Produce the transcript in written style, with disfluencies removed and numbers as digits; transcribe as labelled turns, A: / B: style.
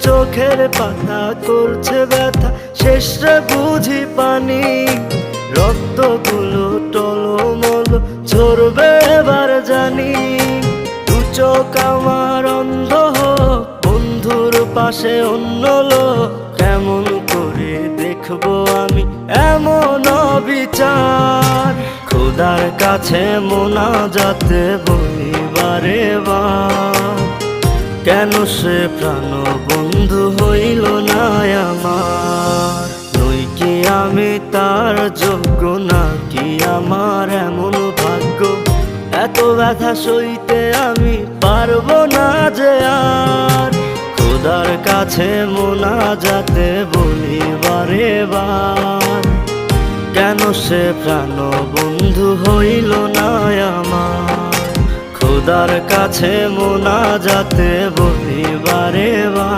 A: চোখের পাতা করছে ব্যথা, শেষে বুঝি পানি। রক্তগুলো টলমল ঝরবে এবার জানি। দু চোখ আমার অন্ধ হোক, বন্ধুর পাশে অন্য লোক, কেমন করে দেখবো আমি এমন অবিচার। খোদার কাছে মোনাজাতে বলি বারে বার, কেন সে প্রাণ বন্ধু হইল না আমার। নই কি আমি তার যোগ্য, নাকি আমার এমন ভাগ্য? এত ব্যথা সইতে আমি পারবো না যে আর। খোদার কাছে মোনাজাতে বলি বারে বার, কেন সে প্রাণ বন্ধু হইল না আমার। খোদার কাছে মোনাজাতে বলি বারে বার।